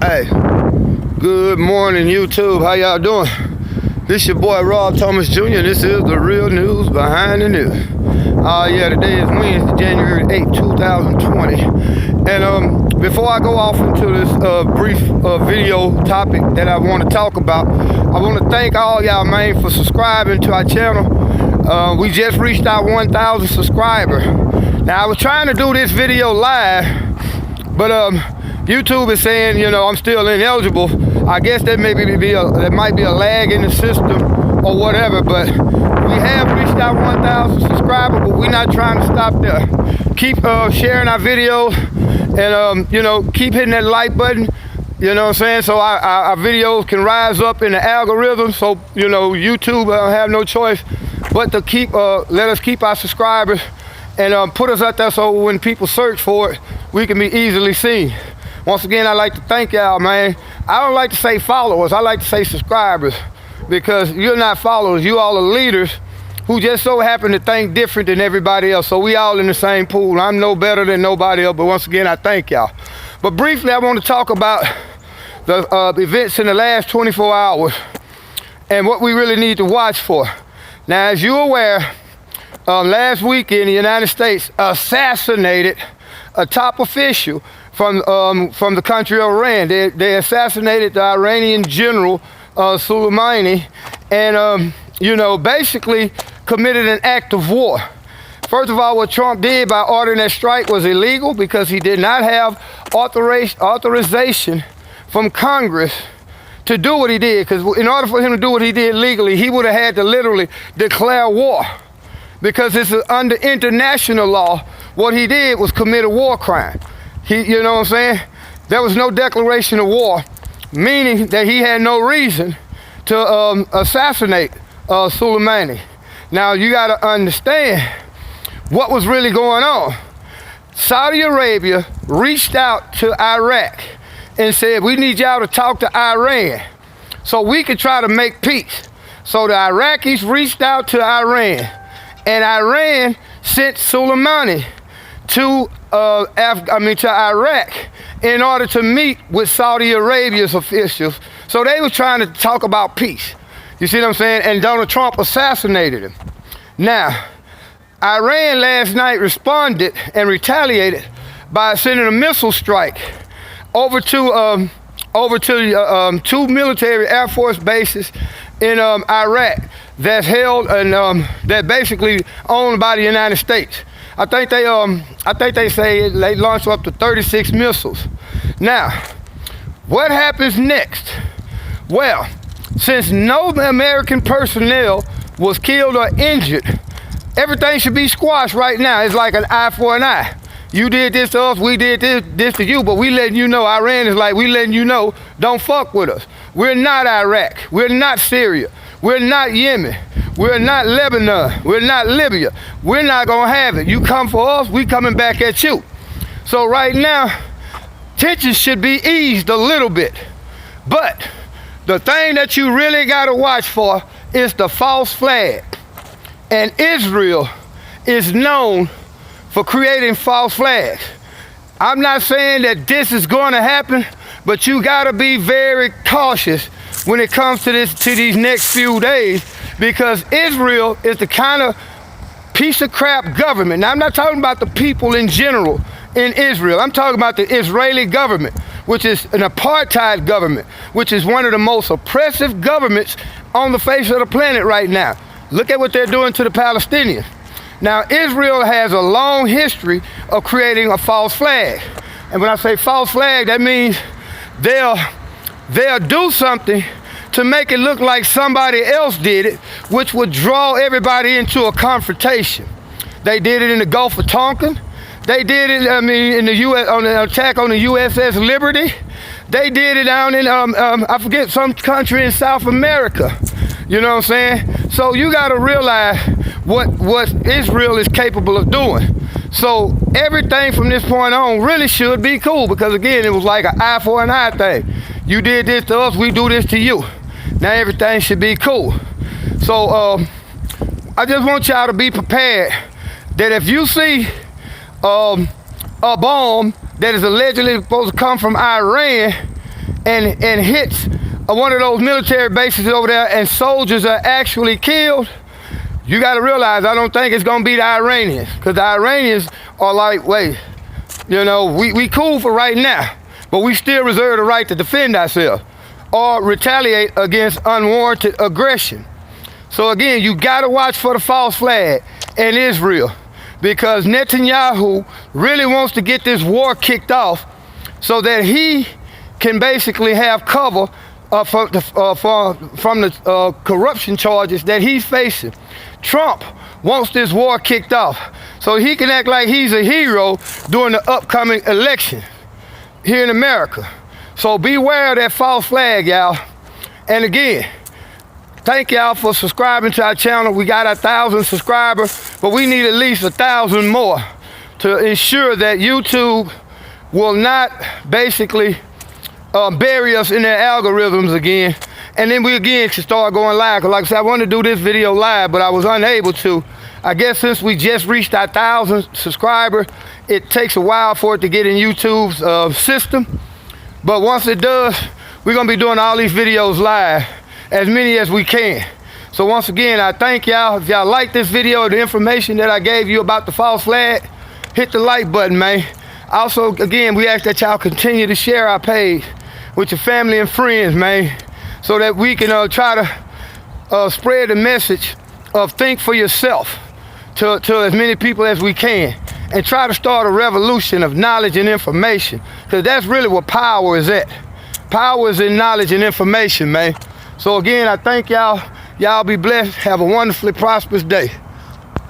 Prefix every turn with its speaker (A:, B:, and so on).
A: Hey, good morning YouTube, how y'all doing? This your boy Rob Thomas Jr. This is the real news behind the news. Yeah, today is Wednesday, January 8, 2020. And before I go off into this brief video topic that I want to talk about, I want to thank all y'all, man, for subscribing to our channel. We just reached our 1,000 subscribers. Now, I was trying to do this video live, but YouTube is saying, you know, I'm still ineligible. I guess there might be a lag in the system or whatever, but we have reached our 1,000 subscribers, but we're not trying to stop there. Keep sharing our videos and, you know, keep hitting that like button, you know what I'm saying, so our videos can rise up in the algorithm, so, you know, YouTube have no choice but to keep, let us keep our subscribers and put us out there so when people search for it, we can be easily seen. Once again, I'd like to thank y'all, man. I don't like to say followers, I like to say subscribers, because you're not followers, you all are leaders who just so happen to think different than everybody else. So we all in the same pool. I'm no better than nobody else, but once again, I thank y'all. But briefly, I want to talk about the events in the last 24 hours and what we really need to watch for. Now, as you're aware, last weekend, the United States assassinated a top official from the country of Iran. They assassinated the Iranian general Soleimani, and you know, basically committed an act of war. First of all, what Trump did by ordering that strike was illegal because he did not have authorization from Congress to do what he did. Because in order for him to do what he did legally, he would have had to literally declare war. Because it's under international law, what he did was commit a war crime. You know what I'm saying? There was no declaration of war, meaning that he had no reason to assassinate Soleimani. Now, you got to understand what was really going on. Saudi Arabia reached out to Iraq and said, we need y'all to talk to Iran so we could try to make peace. So the Iraqis reached out to Iran, and Iran sent Soleimani to Iraq in order to meet with Saudi Arabia's officials. So they were trying to talk about peace. You see what I'm saying? And Donald Trump assassinated him. Now, Iran last night responded and retaliated by sending a missile strike over to two military Air Force bases in Iraq that's held and that basically owned by the United States. I think they say they launched up to 36 missiles. Now, what happens next? Well, since no American personnel was killed or injured, everything should be squashed right now. It's like an eye for an eye. You did this to us, we did this to you, but we letting you know, Iran is like, we letting you know, don't fuck with us. We're not Iraq, we're not Syria, we're not Yemen, we're not Lebanon, we're not Libya. We're not gonna have it. You come for us, we coming back at you. So right now, tensions should be eased a little bit. But the thing that you really gotta watch for is the false flag. And Israel is known for creating false flags. I'm not saying that this is gonna happen, but you gotta be very cautious when it comes to these next few days, because Israel is the kind of piece of crap government. Now, I'm not talking about the people in general in Israel. I'm talking about the Israeli government, which is an apartheid government, which is one of the most oppressive governments on the face of the planet right now. Look at what they're doing to the Palestinians. Now, Israel has a long history of creating a false flag. And when I say false flag, that means they'll do something to make it look like somebody else did it, which would draw everybody into a confrontation. They did it in the Gulf of Tonkin. They did it, in the U.S. on the attack on the USS Liberty. They did it down in, I forget, some country in South America. You know what I'm saying? So you got to realize what Israel is capable of doing. So everything from this point on really should be cool, because again, it was like an eye for an eye thing. You did this to us, we do this to you. Now everything should be cool. So I just want y'all to be prepared that if you see a bomb that is allegedly supposed to come from Iran and hits one of those military bases over there and soldiers are actually killed, you got to realize I don't think it's going to be the Iranians, because the Iranians are like, wait, you know, we cool for right now, but we still reserve the right to defend ourselves or retaliate against unwarranted aggression. So again, you got to watch for the false flag in Israel, because Netanyahu really wants to get this war kicked off so that he can basically have cover from the corruption charges that he's facing. Trump wants this war kicked off so he can act like he's a hero during the upcoming election here in America. So beware of that false flag, y'all. And again, thank y'all for subscribing to our channel. We got 1,000 subscribers, but we need at least 1,000 more to ensure that YouTube will not basically bury us in their algorithms again. And then we again should start going live. Cause like I said, I wanted to do this video live, but I was unable to. I guess since we just reached our 1,000 subscribers, it takes a while for it to get in YouTube's system. But once it does, we're gonna be doing all these videos live, as many as we can. So once again, I thank y'all. If y'all like this video, the information that I gave you about the false flag, hit the like button, man. Also, again, we ask that y'all continue to share our page with your family and friends, man, so that we can try to spread the message of think for yourself to as many people as we can, and try to start a revolution of knowledge and information, because that's really what power is at. Power is in knowledge and information, man. So again, I thank y'all. Y'all be blessed. Have a wonderfully prosperous day.